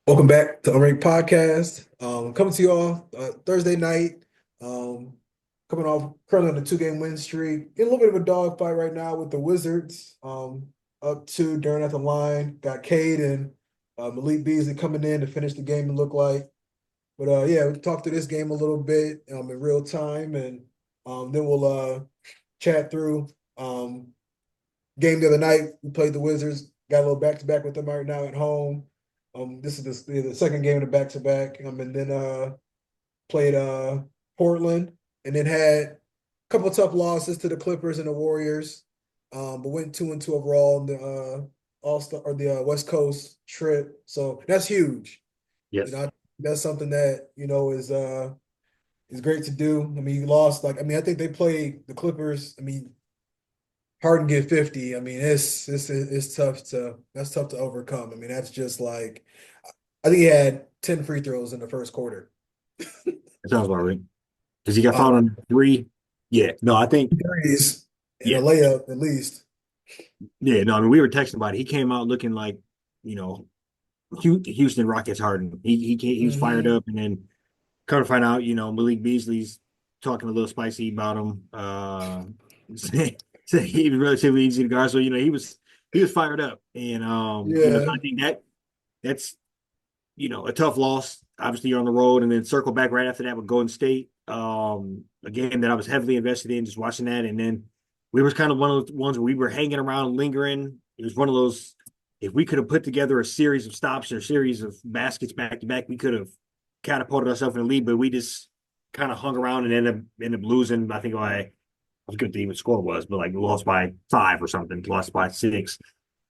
Welcome back to Unranked Podcast. Coming to you all Thursday night. Um, Coming off currently on a two-game win streak. In a little bit of a dogfight right now with the Wizards. Up two during at the line. Got Cade and Malik Beasley coming in to finish the game. It looked like. But yeah, we can talk through this game a little bit in real time, and then we'll chat through game the other night. We played the Wizards. Got a little back-to-back with them right now at home. This is the second game of the back-to-back. And then played Portland, and then had a couple tough losses to the Clippers and the Warriors. But went 2-2 overall in the All-Star or the West Coast trip. So that's huge. Yes. That's something that is great to do. I mean, you lost I think they played the Clippers. I mean, Harden get 50. I mean, it's tough to overcome. I mean, that's just like I think he had 10 free throws in the first quarter. That sounds about right. Because he got Um, fouled on three. Yeah. No, I think, Threes and a yeah. layup at least. Yeah. No, I mean, we were texting about it. He came out looking like, you know, Houston Rockets Harden. He was fired Hmm. up. And then come to find out, Malik Beasley's talking a little spicy about him. Say he was relatively easy to guard. So, he was fired up. And, so Yeah. I think that's, a tough loss. Obviously, you're on the road, and then circle back right after that with Golden State. A game that I was heavily invested in, just watching that, and then we were kind of one of those ones where we were hanging around, lingering. It was one of those. If we could have put together a series of stops or a series of baskets back to back, we could have catapulted ourselves in the lead. But we just kind of hung around and ended up losing. I think I forget what the even score was, but like we lost by 5 or something, lost by 6.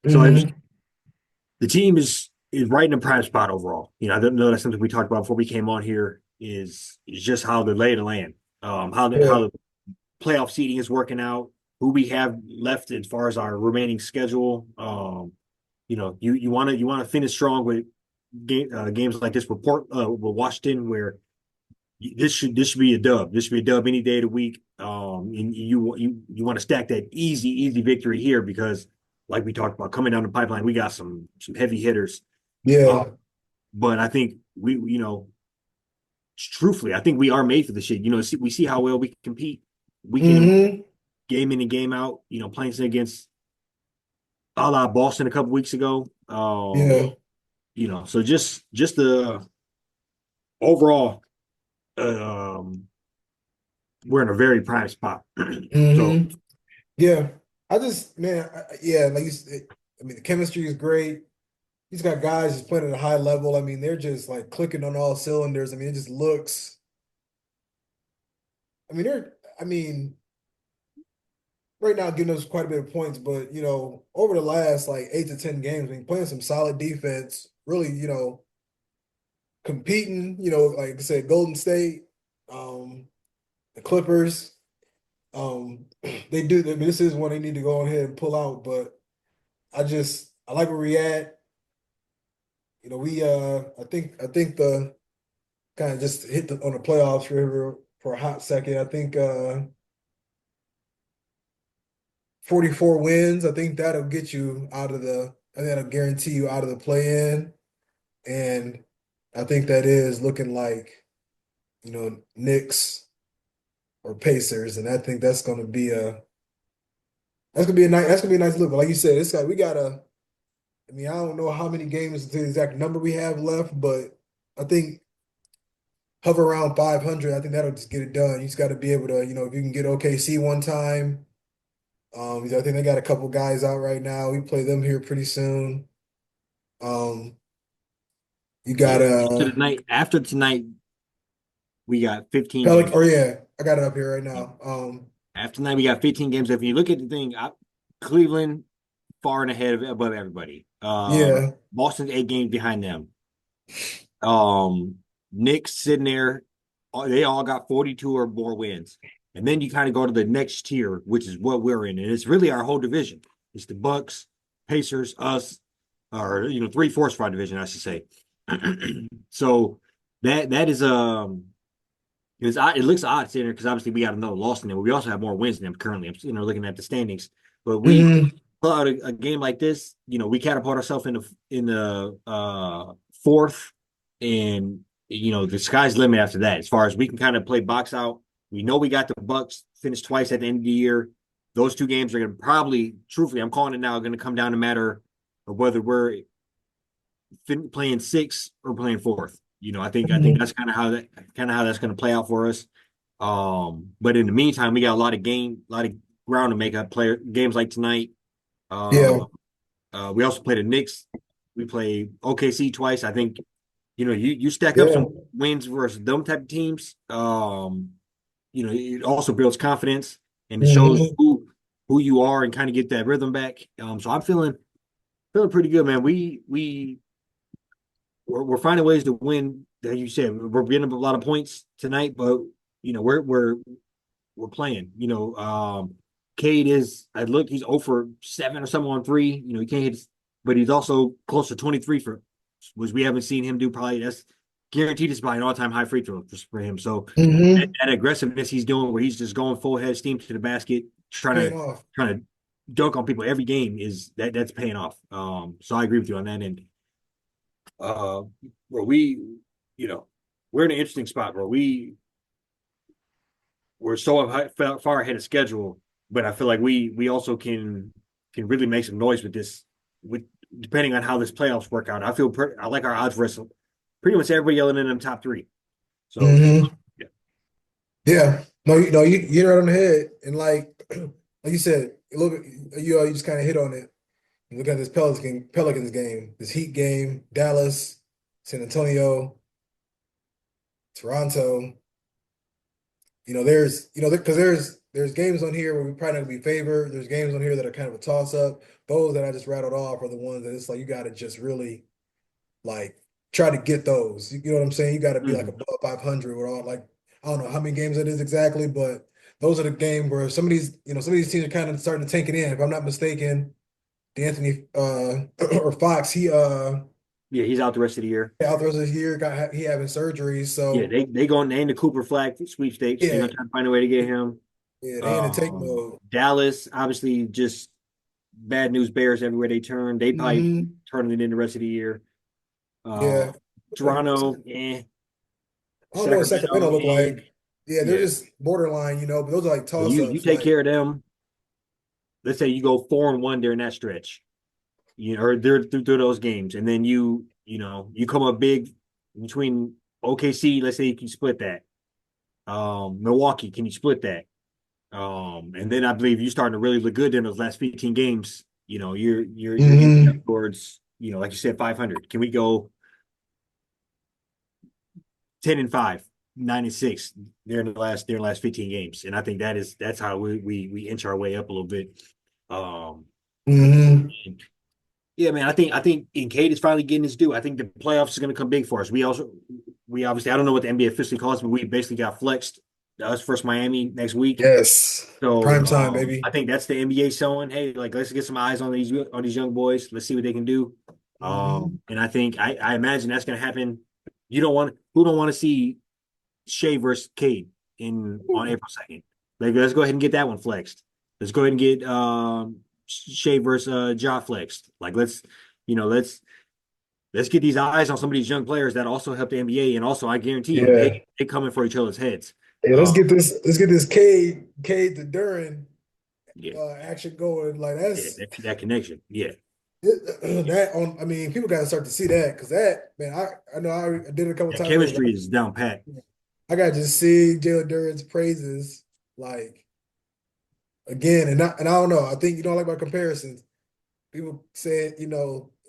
So it was Hmm. the team is right in a prime spot overall. I don't know that's something we talked about before we came on here is just how the lay of the land, how Yeah. the playoff seeding is working out, who we have left as far as our remaining schedule. You want to finish strong with games like this with Washington, where this should be a dub. This should be a dub any day of the week. And you want to stack that easy victory here because, like we talked about, coming down the pipeline, we got some heavy hitters. Uh, Yeah. but I think truthfully, I think we are made for the shit. We see how well we compete week in and Hmm. game in and game out. Playing against a la Boston a couple weeks ago. Yeah. So just the overall, um, we're in a very prime spot. So Hmm. Yeah. Yeah, like you said, I mean, the chemistry is great. He's got guys just playing at a high level. I mean, they're just like clicking on all cylinders. I mean, it just looks. I mean, right now giving us quite a bit of points, but over the last like 8 to 10 games, I mean, playing some solid defense, really, competing, like I said, Golden State, um, the Clippers, they do. I mean, this is one they need to go ahead and pull out, but I like where we at. I think the kind of just hit on the playoffs for a hot second. I think 44 wins. I think that'll get you out of the. I think that'll guarantee you out of the play-in, and I think that is looking like Knicks or Pacers, and I think that's gonna be a nice look. But like you said, it's got we gotta. I mean, I don't know how many games to the exact number we have left, but I think hover around 500. I think that'll just get it done. You just got to be able to, if you can get OKC one time. I think they got a couple guys out right now. We play them here pretty soon. Um, you got yeah, after tonight, we got 15 Pelic. games. Or yeah, I got it up here right now. After tonight, we got 15 games. If you look at the thing, Cleveland far and ahead above everybody. Yeah. Boston's 8 games behind them. Knicks sitting there, they all got 42 or more wins. And then you kind of go to the next tier, which is what we're in. And it's really our whole division. It's the Bucks, Pacers, us, or three force-fight division, I should say. So that is it looks odd sitting there because obviously we got another loss in there. But we also have more wins than them currently. I'm looking at the standings. But we Hmm. pull out a game like this, we catapult ourselves in the fourth, and the sky's the limit after that. As far as we can kind of play box out, we know we got the Bucks finished twice at the end of the year. Those two games are going to probably, truthfully, I'm calling it now, going to come down to a matter of whether we're playing sixth or playing fourth. I think Mhm. that's kind of how that's going to play out for us. But in the meantime, we got a lot of ground to make up. Player games like tonight. Yeah, Uh, we also play the Knicks. We play OKC twice. I think you stack up yeah. some wins versus them type of teams. It also builds confidence and it shows Hmm. who you are and kind of get that rhythm back. So I'm feeling pretty good, man. We're finding ways to win. As you said, we're getting a lot of points tonight, but we're playing. Cade is. I look, he's 0 for 7 or something on three. He can't hit, but he's also close to 23 which we haven't seen him do. Probably that's guaranteed is by an all time high free throw for him. So that, Hmm. that aggressiveness he's doing, where he's just going full head steam to the basket, trying Paying to off. trying to dunk on people every game is that's paying off. So I agree with you on that end. Uh, where you know, we're in an interesting spot where we're so far ahead of schedule, but I feel like we also can really make some noise with this. With depending on how this playoffs work out, I like our odds versus pretty much everybody yelling in them top three. So Hmm. yeah, Yeah. No, you're right on the head. And like you said, a little bit, you just kind of hit on it. You look at this Pelicans game, this Heat game, Dallas, San Antonio, Toronto. Because there's games on here where we probably not gonna be favored. There's games on here that are kind of a toss up. Those that I just rattled off are the ones that it's like you got to just really like try to get those. You know what I'm saying? You got to be like mm-hmm. above 500 with all like I don't know how many games it is exactly, but those are the game where some of these teams are kind of starting to tank it in. If I'm not mistaken, D'Anthony or Fox, he Yeah, he's out the rest of the year. out the rest of the year he having surgery, Yeah, so they going in the Cooper flag sweepstakes. They're yeah, gonna try to find a way to get him. yeah, they in the tank mode. Dallas, obviously, just bad news bears everywhere they turn. They probably Hmm. turning it in the rest of the year. Uh, Yeah. Toronto, I don't know what Sacramento Sacramento, look like. Yeah, they're yeah. just borderline, but those are like But toss you ups. take Like, care of them. Let's say you go 4-1 during that stretch, or through those games, and then you come up big between OKC. Let's say you can split that. Milwaukee, can you split that? And then I believe you starting to really look good in those last 15 games. You're inching up hmm towards, like you said, 500. Can we go 10-5, 9-6 during the last 15 games? And I think that's how we inch our way up a little bit. Um, hmm yeah, man, I think Cade is finally getting his due. I think the playoffs is going to come big for us. We obviously I don't know what the NBA officially calls, but we basically got flexed. Us versus Miami next week. Yes. So Prime time, I baby. think that's the NBA showing, hey, like let's get some eyes on these young boys. Let's see what they can do. Hmm. And I imagine that's going to happen. Who don't want to see Shea versus Cade in on April 2nd. Like let's go ahead and get that one flexed. Let's go ahead and get Shea versus Ja flexed. Like let's get these eyes on some of these young players that also help the NBA, and also I guarantee you Yeah. they coming for each other's heads. Yeah, let's Uh, get this Cade to Duran yeah, action going. Like yeah, that's that connection. Yeah. that on. I mean, people got to start to see that because that man, I know I did it a couple That times already. chemistry is down pat. I got to see Jalen Duran's praises like again, and I don't know. I think like my comparisons. People said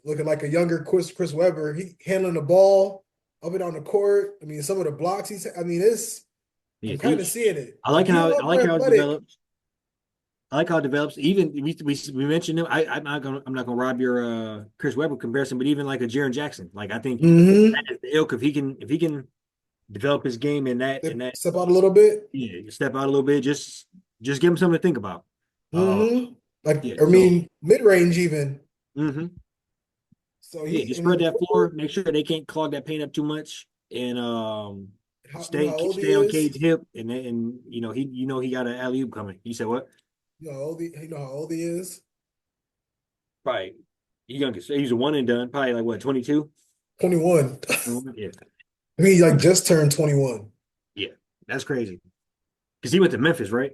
looking like a younger Chris Webber. He handling the ball up and down the court. I mean, some of the blocks he's. I mean, Yeah, I'm kind of seeing it. I Like like he's a how lot more it athletic. develops. I like how it develops. Even we mentioned him. I'm not gonna rob your Chris Webber comparison, but even like a Jaren Jackson. Like I think that Mm-hmm. is the ilk if he can develop his game in that Step out a little bit. yeah, step out a little bit, just give him something to think about. Uh Mm-hmm. Like yeah, I so mean, mid range even. hmm So yeah, he just I spread mean, that floor, make sure they can't clog that paint up too much, and how old he stay on is. Cade's hip, and he got an alley oop coming. You said what? How old he is. Probably he's a one and done, probably like what, 22? 21. Yeah, I mean, he like just turned 21. yeah, that's crazy. Because he went to Memphis, right?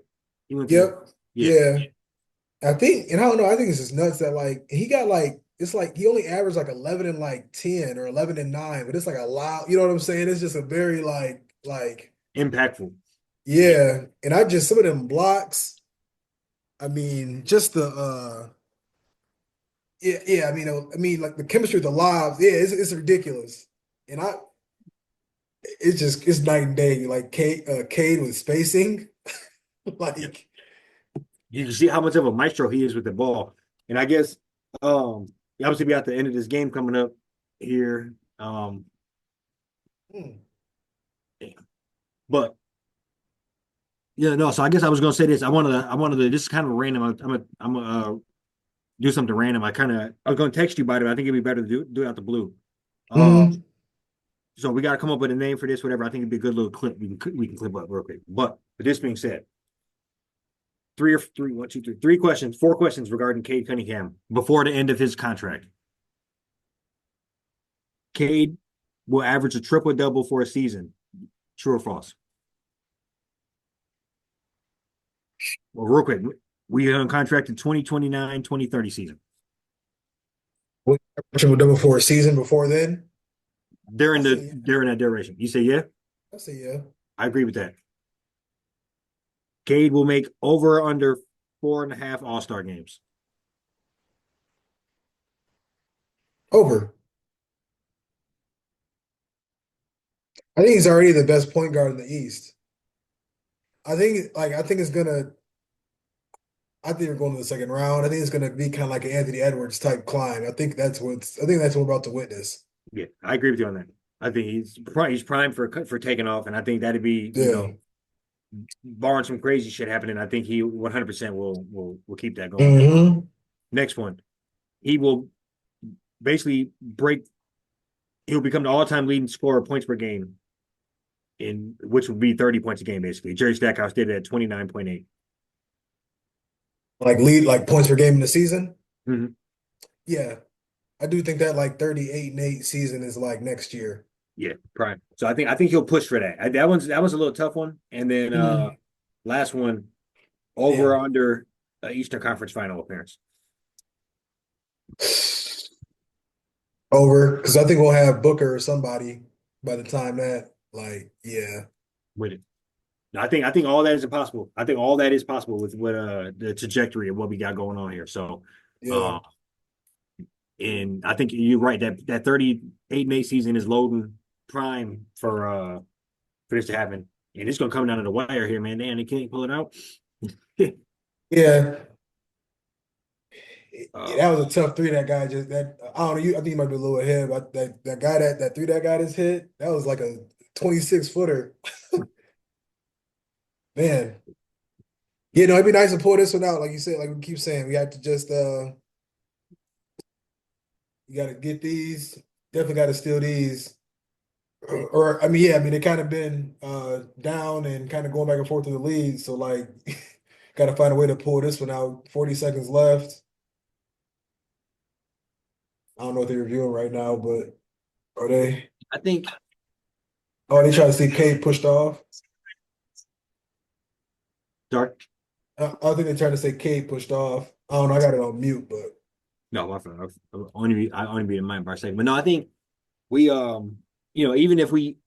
He went to Yep. yeah, Yeah. I think, and I don't know, I think it's just nuts that like he got like it's like he only averaged like 11 and like 10 or 11 and 9, but it's like a lot, you know what I'm saying? It's just a very like impactful. Yeah, yeah. And I just some of them blocks, I mean, just the yeah, yeah, I mean like the chemistry of the lobs, yeah, it's ridiculous. And it's just it's night and day. Like Cade with spacing, yeah. like You can see how much of a maestro he is with the ball. And I guess obviously we got the end of this game coming up here. hmm, Yeah. But yeah, no. So I guess I was gonna say this. I wanted to. This is kind of random. I'm gonna do something random. I was gonna text you about it. I think it'd be better to do it out the blue. Uh, mhm. so we got to come up with a name for this, whatever. I think it'd be a good little clip. We can clip up real quick. But with this being said, one, two, three questions, four questions regarding Cade Cunningham before the end of his contract. Cade will average a triple double for a season. True or false? Well, real quick, we are on contract in 2029, 2030 season. What triple double for a season before then? I say yeah. During that duration. You say yeah? I say yeah. I agree with that. Cade will make over or under 4.5 All-Star games. Over. I think he's already the best point guard in the East. I think it's gonna I think we're going to the second round. I think it's gonna be kind of like an Anthony Edwards type climb. I think that's what we're about to witness. Yeah, I agree with you on that. I think he's primed for taking off, and I think that'd be Yeah. barring some crazy shit happening. I think he 100% will keep that going. Hmm. Next one, he will basically break. He'll become the all-time leading scorer of points per game, in which would be 30 points a game basically. Jerry Stackhouse did it at 29.8. Like lead like points per game in the season. Mm-hmm. Yeah. I do think that like 38 and 8 season is like next year. Yeah, prime. So I think he'll push for that. That one's a little tough one. And then Mhm. last one, over or Damn. under Eastern Conference Final appearance. Over because I think we'll have Booker or somebody by the time that like yeah. With it. No, I think all that is impossible. I think all that is possible with what the trajectory of what we got going on here. So Yeah. uh and I think you're right that 38 and 8 season is loading prime for this to happen. And it's gonna come down to the wire here, man. Damn, they can't pull it out. Yeah. Yeah, uh that was a tough three. That guy just that I don't know. I think he might be a little ahead, but that guy that three that guy just hit that was like a 26 footer. Man, you know it'd be nice to pull this one out, like you said, like we keep saying. We have to just you got to get these. Definitely got to steal these. Or I mean, yeah, I mean they kind of been down and kind of going back and forth to the lead. So like, got to find a way to pull this one out. 40 seconds left. I don't know what they're reviewing right now, but are they? I think Oh, they try to see Cade pushed off. Dark. I think they're trying to say Cade pushed off. I don't know. I got it on mute, but No, my friend. I only be in mind for a second. But no, I think we even if we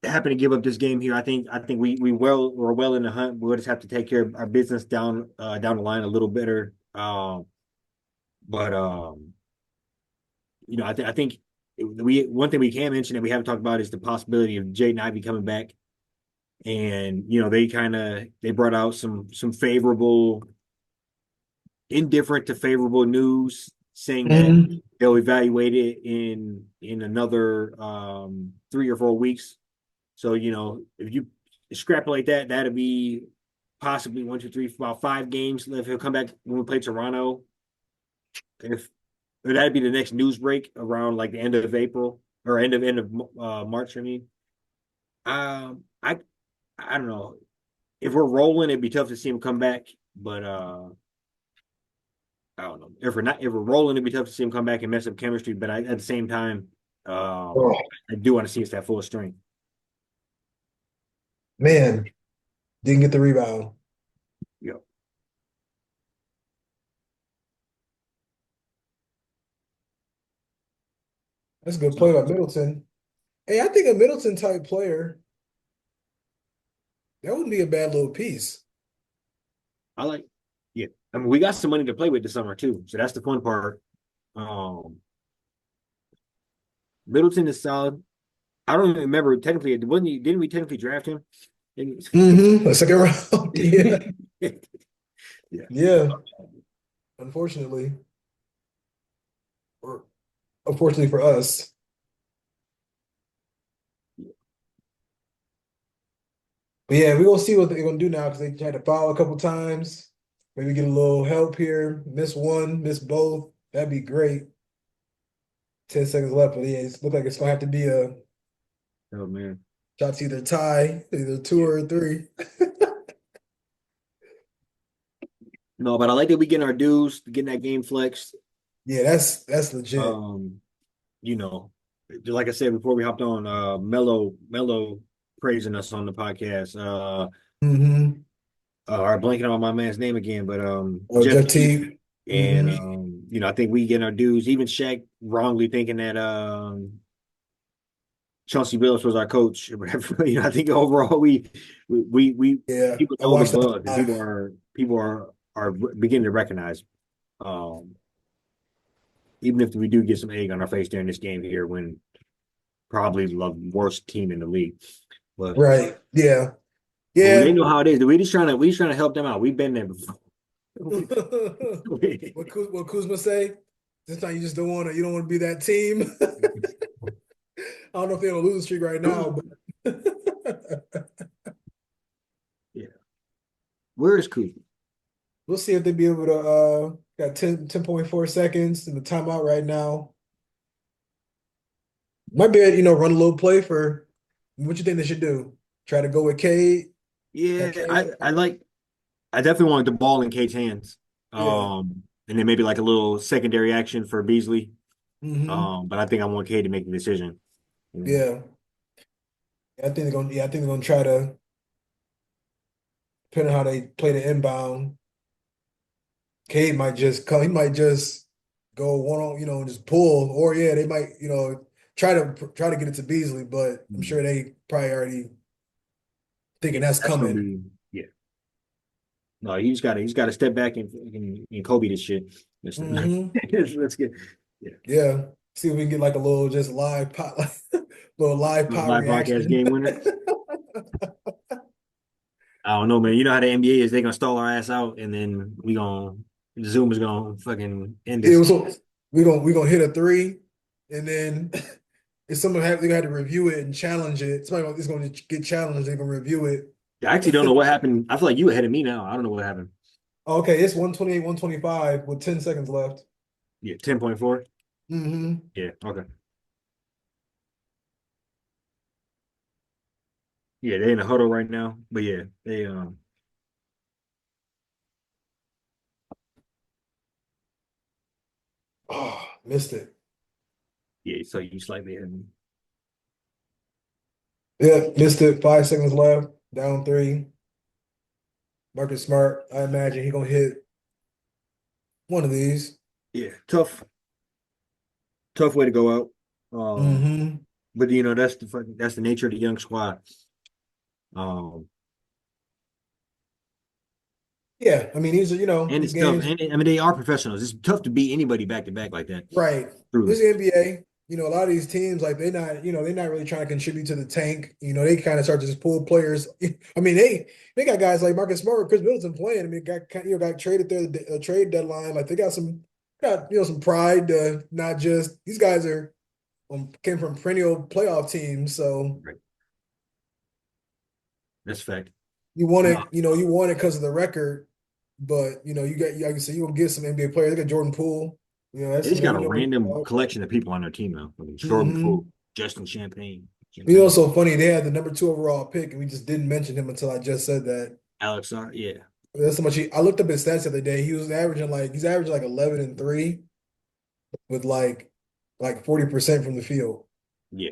happen to give up this game here, I think we're well in the hunt. We'll just have to take care of our business down the line a little better. But I think we one thing we can mention that we haven't talked about is the possibility of Jaden Ivey coming back. And they brought out some favorable, indifferent to favorable news saying that Mhm. they'll evaluate it in another 3 or 4 weeks. So, if you extrapolate that, that'd be possibly one, two, three, about 5 games. If he'll come back when we play Toronto, if that'd be the next news break around like the end of April or end of March. I mean, I don't know. If we're rolling, it'd be tough to see him come back. But I don't know. If we're rolling, it'd be tough to see him come back and mess up chemistry. But at the same time, Oh I do want to see us at full strength. man, didn't get the rebound. Yeah. That's a good play by So Middleton. Hey, I think a Middleton type player, that wouldn't be a bad little piece. I like, yeah. I mean, we got some money to play with this summer too, so that's the fun part. Um, Middleton is solid. I don't even remember technically. Wasn't he? Didn't we technically draft him? A second round. Yeah. Yeah. Yeah. Unfortunately, or unfortunately for us. But yeah, we're gonna see what they're gonna do now because they had to foul a couple times. Maybe get a little help here. Miss one, miss both. That'd be great. 10 seconds left, but yeah, it looks like it's gonna have to be a Oh man. shots either tie, either two Yeah. or three. No, but I like that we getting our dues, getting that game flexed. Yeah, that's legit. Um, you know, like I said before we hopped on, Mello praising us on the podcast. Mm-hmm. I'm blanking on my man's name again, but Oh, Jeff Jeff Teague. Teague. And Mm-hmm. I think we get our dues. Even Shaq wrongly thinking that Chauncey Billups was our coach. I think overall we Yeah, people I know the watched that bug and live. people are beginning to recognize. Um, Even if we do get some egg on our face during this game here, when probably the worst team in the league, but Right. Yeah. they Yeah. know how it is. We just trying to help them out. We've been there before. What Kuzma say? This time you don't want to be that team. I don't know if they're on a losing streak right now, but Yeah, where is Kuzma? we'll see if they be able to got 10.4 seconds in the timeout right now. Might be run a little play for what you think they should do. Try to go with Cade. Got Yeah, Cade. I definitely wanted the ball in Kate's hands. Yeah. And then maybe like a little secondary action for Beasley. Hmm. But I think I want Kate to make the decision. You know, Yeah. I think they're gonna try to depending on how they play the inbound. Cade might just come, he might just go one on, and just pull, or yeah, they might, try to get it to Beasley, but I'm sure they probably already yeah, thinking that's that's gonna coming. be yeah. No, he's got to step back and Kobe this shit. Listen, Hmm. let's get yeah. Yeah. See if we can get like a little just live pot, little live pot Live broadcast reaction. game winner. I don't know, man. You know how the NBA is. They're gonna stall our ass out, and then Zoom is gonna fucking end It us. was we gonna hit a three, and then if someone they had to review it and challenge it. Somebody is going to get challenged. They're gonna review I actually don't know it. what happened. I feel like you ahead of me now. I don't know what happened. Okay, it's 128, 125 with 10 seconds left. Yeah, 10.4. Hmm. Yeah, okay. Yeah, they're in a huddle right now. But yeah, they Oh, missed it. yeah, so you slightly ahead of me. Yeah, missed it. 5 seconds left. Down three. Marcus Smart. I imagine he gonna hit one of these. Yeah, tough way to go out. Um, Hmm. but that's the nature of the young squad. Um, Yeah, I mean these are and these it's tough. games. And I mean they are professionals. It's tough to beat anybody back to back like that. Right. This Truly. is the NBA. A lot of these teams, like they're not really trying to contribute to the tank. They kind of start to just pull players. I mean, they got guys like Marcus Smart, Chris Middleton playing. I mean, got traded there at the trade deadline. Like they got some pride to not just these guys are came from perennial playoff teams. So Right. That's fact. you want No, it, you want it because of the record, but you got like you said, you gonna get some NBA players. They got Jordan Poole. they That's just got we a know what he's random about. collection of people on their team now. I mean, Jordan Poole, Hmm. Justin Champagne, So funny. They had the number 2 overall pick, and we just didn't mention him until I just said that. Alex, yeah. That's how much I looked up his stats the other day. He's averaging like 11 and 3 with like 40% from the field. Yeah,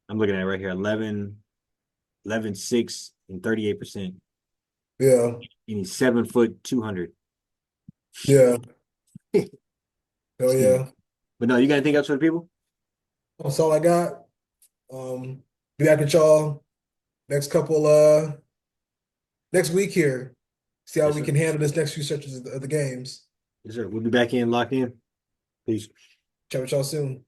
I'm looking at it right here. 11, 6, and 38%. Yeah, And he's 7 foot 200. yeah, hell yeah. But no, you got anything else for the people? That's all I got. Be back with y'all next couple next week here. See how Yes, we sir. can handle this next few stretches of the games. Yes, sir. We'll be back in locked in. Peace. Chat with y'all soon.